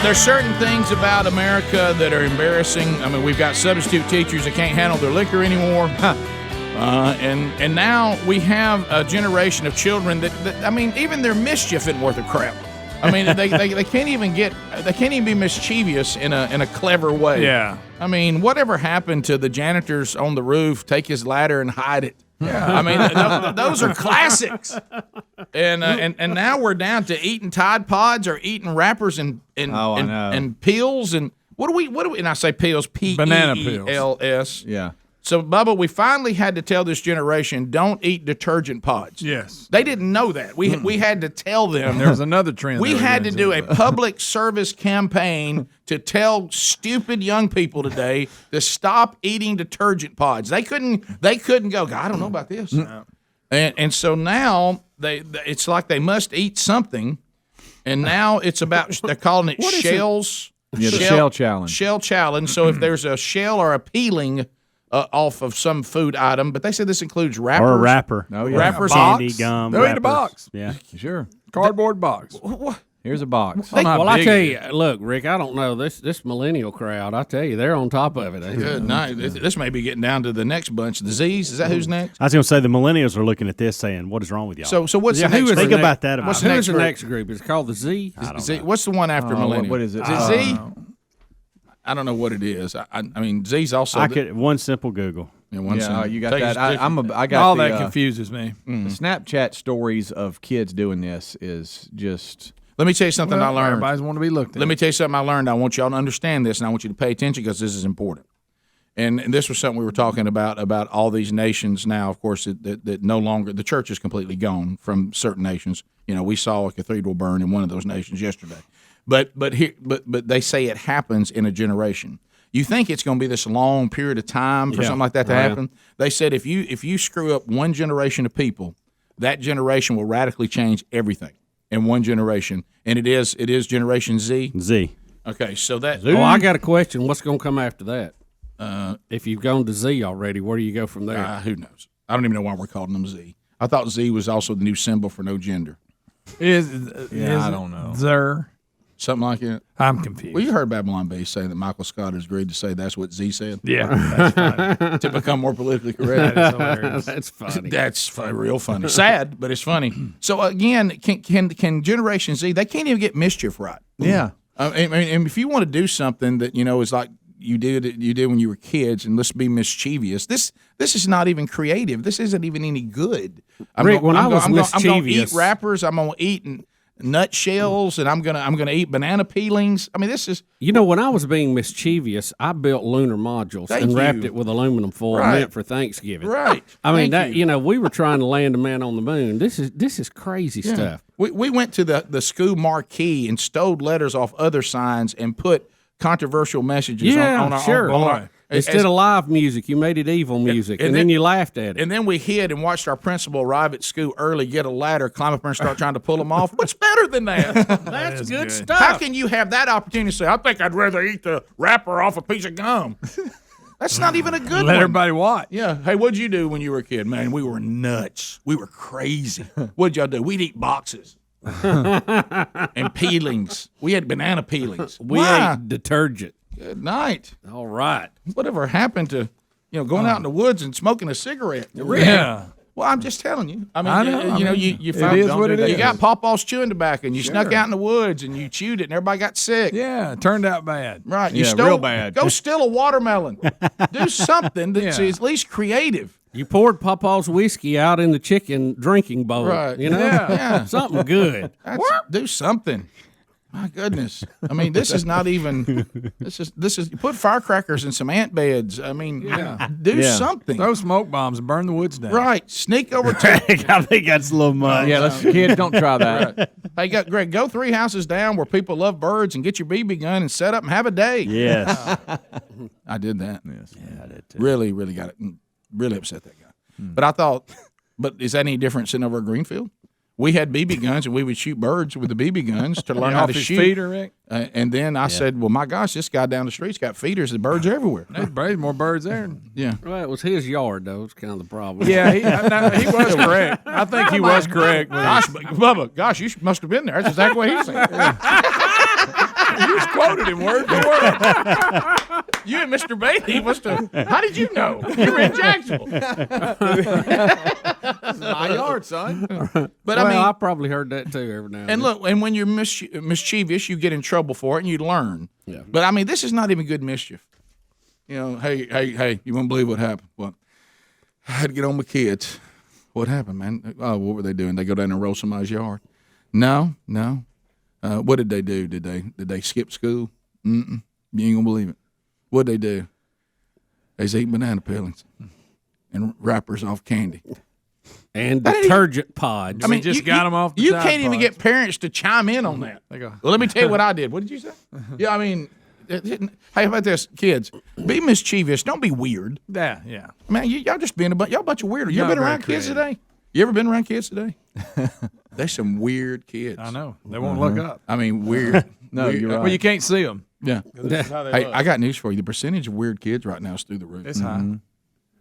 There's certain things about America that are embarrassing. I mean, we've got substitute teachers that can't handle their liquor anymore. And now we have a generation of children that I mean, even their mischief isn't worth a crap. I mean, they can't even be mischievous in a clever way. Yeah. I mean, whatever happened to the janitors on the roof, take his ladder and hide it? Yeah. I mean, those are classics. And now we're down to eating Tide Pods or eating wrappers and peels and what do we and I say peels, Banana P-E-E-L-S. Yeah. So, Bubba, we finally had to tell this generation, don't eat detergent pods. Yes. They didn't know that. We had to tell them. There was another trend. We had to do a public service campaign to tell stupid young people today to stop eating detergent pods. They couldn't go, I don't know about this. No. And so now it's like they must eat something, and now it's about, they're calling it shells. Yeah, the shell challenge. Shell challenge. So if there's a shell or a peeling off of some food item, but they said this includes wrappers. Or a wrapper. Oh, yeah. Wrappers, candy, gum. They'll eat a box. Yeah. Sure. Cardboard box. Here's a box. Well, I tell you, look, Rick, I don't know this millennial crowd. I tell you, they're on top of it. Good night. This may be getting down to the next bunch. The Z's. Is that who's next? I was going to say the millennials are looking at this saying, what is wrong with y'all? So what's the next? Think about that. What's Who's the the next group? It's called the Z. Z. What's the one after millennial? What is it? Is it Z? I don't know what it is. I mean, Z's also. One simple Google. You got that. I got all the, that confuses me. The Snapchat stories of kids doing this is just. Let me tell you something I learned. Everybody's want to be looked at. Let me tell you something I learned. I want y'all to understand this, and I want you to pay attention because this is important. And this was something we were talking about all these nations now, of course, that no longer – the church is completely gone from certain nations. You know, we saw a cathedral burn in one of those nations yesterday. But they say it happens in a generation. You think it's going to be this long period of time for something like that to happen? They said if you screw up one generation of people, that generation will radically change everything in one generation, and it is Generation Z. Z. Okay, so that. Oh, I got a question. What's going to come after that? If you've gone to Z already, where do you go from there? Who knows? I don't even know why we're calling them Z. I thought Z was also the new symbol for no gender. I don't know. Zer. Something like that. I'm confused. Well, you heard Babylon Bee saying that Michael Scott has agreed to say that's what Z said. Yeah, that's funny. To become more politically correct. That is hilarious. That's funny. That's real funny. Sad, but it's funny. So again, can Generation Z? They can't even get mischief right. Yeah. I mean, if you want to do something that is like you did when you were kids, and let's be mischievous. This is not even creative. This isn't even any good. Rick, when I was mischievous, I'm going to eat wrappers. I'm going to eat nutshells, and I'm gonna eat banana peelings. I mean, this is. When I was being mischievous, I built lunar modules and wrapped it with aluminum foil meant for Thanksgiving. Right. I mean, we were trying to land a man on the moon. This is crazy stuff. We went to the school marquee and stole letters off other signs and put controversial messages on our own. Instead of live music, you made it evil music, and then you laughed at it. And then we hid and watched our principal arrive at school early, get a ladder, climb up there, and start trying to pull them off. What's better than that? That's good stuff. How can you have that opportunity to say, I think I'd rather eat the wrapper off a piece of gum? That's not even a good one. Let everybody watch. Yeah. Hey, what'd you do when you were a kid? Man, we were nuts. We were crazy. What'd y'all do? We'd eat boxes. And peelings. We had banana peelings. We ate detergent. Good night. All right. Whatever happened to, going out in the woods and smoking a cigarette? Yeah. Well, I'm just telling you. I I mean, you found it is what it is. You got Pawpaw's chewing tobacco, and you snuck out in the woods, and you chewed it, and everybody got sick. Yeah, it turned out bad. Right. Real bad. Go steal a watermelon. Do something that's at least creative. You poured Pawpaw's whiskey out in the chicken drinking bowl. Right. Yeah. Something good. Do something. My goodness. I mean, this is not even. This is. You put firecrackers in some ant beds. I mean, do something. Throw smoke bombs and burn the woods down. Right. Sneak over to. I think that's a little much. Yeah, kids, don't try that. Right. Hey, Greg, go 3 houses down where people love birds and get your BB gun and set up and have a day. Yes. I did that. Yes. Yeah, I did too. Really, really got it. Really upset that guy. But I thought, is that any different sitting over at Greenfield? We had BB guns, and we would shoot birds with the BB guns to learn how to shoot. Feeder, Rick? And then I said, well, my gosh, this guy down the street's got feeders. The birds are everywhere. There's more birds there. Yeah. Well, it was his yard, though. It's kind of the problem. Yeah, he was correct. I think he was correct. Gosh, Bubba, you must have been there. That's exactly what he said. just quoted him word for word. You and Mr. Bailey must have. How did you know? You were in Jacksonville. My yard, son. But I mean, I probably heard that too every now and then. and look, and when you're mischievous, you get in trouble for it, and you learn. Yeah. But I mean, this is not even good mischief. You know, hey, you won't believe what happened. Well, I had to get on my kids. What happened, man? Oh, what were they doing? They go down and roll somebody's yard? No. What did they do? Did they skip school? Mm-mm. You ain't gonna believe it. What'd they do? They was eating banana peelings and wrappers off candy. And detergent pods. I mean, just got them off the You Tide can't even Pods. get parents to chime in on that. They go, Well, let me tell you what I did. What did you say? Yeah, I mean, hey, how about this, kids? Be mischievous. Don't be weird. yeah. Man, y'all just being y'all a bunch of weirdos. You Not ever been very around kids creative. today? You ever been around kids today? They're some weird kids. I know. They won't look up. I mean, weird. No, weird. you're right. Well, you can't see them. Yeah. Hey, I got news for you. The percentage of weird kids right now is through the roof. It's high.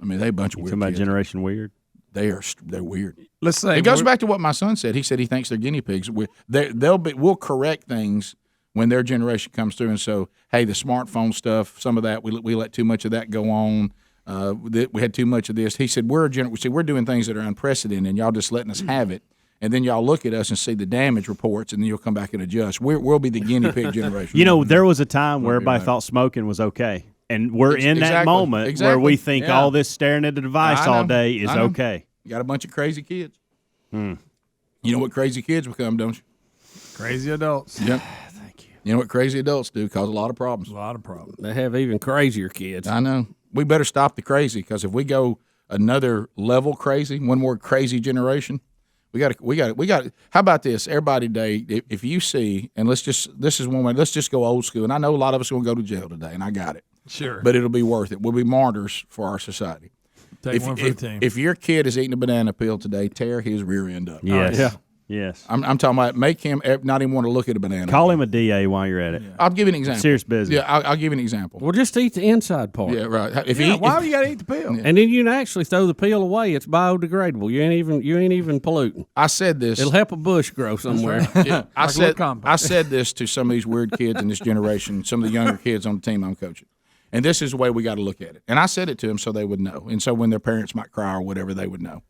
I mean, they a bunch of weird Talking about kids. Generation Weird. They're weird. Let's say It goes back to what my son said. He said he thinks they're guinea pigs. We'll correct things when their generation comes through. And so, hey, the smartphone stuff, some of that we let too much of that go on. We had too much of this. He said we're doing things that are unprecedented, and y'all just letting us have it. And then y'all look at us and see the damage reports, and then you'll come back and adjust. We'll be the guinea pig generation. You know, there was a time where everybody thought smoking was okay. And we're in that Exactly. moment where we think Yeah. all this staring at the device I all know. day is I know. okay. You got a bunch of crazy kids. You know what crazy kids become, don't you? crazy adults. Yep. You know what crazy adults do? Cause a lot of problems. A lot of problems. They have even crazier kids. I know. We better stop the crazy because if we go another level crazy, one more crazy generation, we got. How about this? Everybody today, if you see, and this is one way. Let's just go old school. And I know a lot of us are going to go to jail today, and I got it. Sure. But it'll be worth it. We'll be martyrs for our society. Take one for the team. If your kid is eating a banana peel today, tear his rear end up. Yes. yeah. Yes. I'm talking about make him not even want to look at a banana. Call him a DA while you're at it. I'll give you an example. Serious business. Yeah, I'll give you an example. Well, just eat the inside part. Yeah, right. If yeah, he, why do you got to eat the pill? And then you can actually throw the peel away. It's biodegradable. You ain't even polluting. I said this. It'll help a bush grow somewhere. Yeah, I Like a little said compost. I said this to some of these weird kids in this generation, some of the younger kids on the team I'm coaching. And this is the way we got to look at it. And I said it to them so they would know. And so when their parents might cry or whatever, they would know.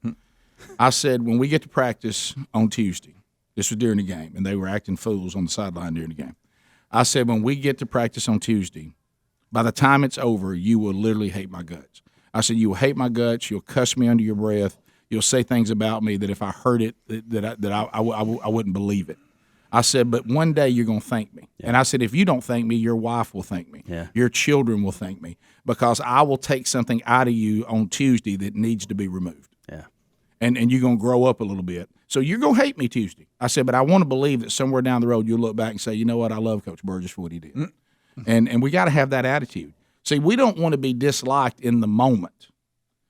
I said, when we get to practice on Tuesday, this was during the game, and they were acting fools on the sideline during the game. I said, when we get to practice on Tuesday, by the time it's over, you will literally hate my guts. I said, you will hate my guts. You'll cuss me under your breath. You'll say things about me that if I heard it, I wouldn't believe it. I said, but one day you're going to thank me. Yeah. And I said, if you don't thank me, your wife will thank me. Yeah. Your children will thank me because I will take something out of you on Tuesday that needs to be removed. Yeah. And you're going to grow up a little bit. So you're going to hate me Tuesday. I said, but I want to believe that somewhere down the road you'll look back and say, you know what, I love Coach Burgess for what he did. And we got to have that attitude. See, we don't want to be disliked in the moment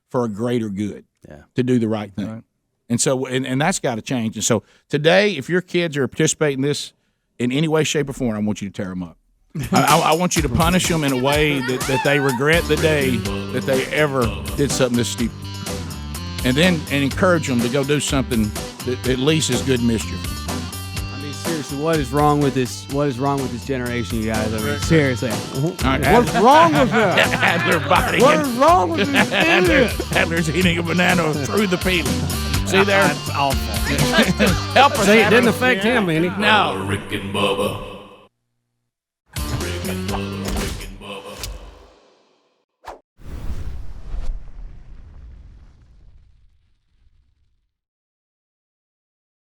for a greater good, to do the right thing. Right. And so, and that's got to change. And so today, if your kids are participating in this in any way, shape, or form, I want you to tear them up. I want you to punish them in a way that they regret the day that they ever did something this stupid. And encourage them to go do something that at least is good mischief. I mean, seriously, what is wrong with this? What is wrong with this generation, you guys? I mean, seriously. Right, What's wrong with that? Adler biting What it. is wrong with this idiot? Adler's eating a banana through the peeling. See there? That's awful. Help us. See, it Adler. didn't affect him any. No. Rick and Bubba. Rick and Bubba.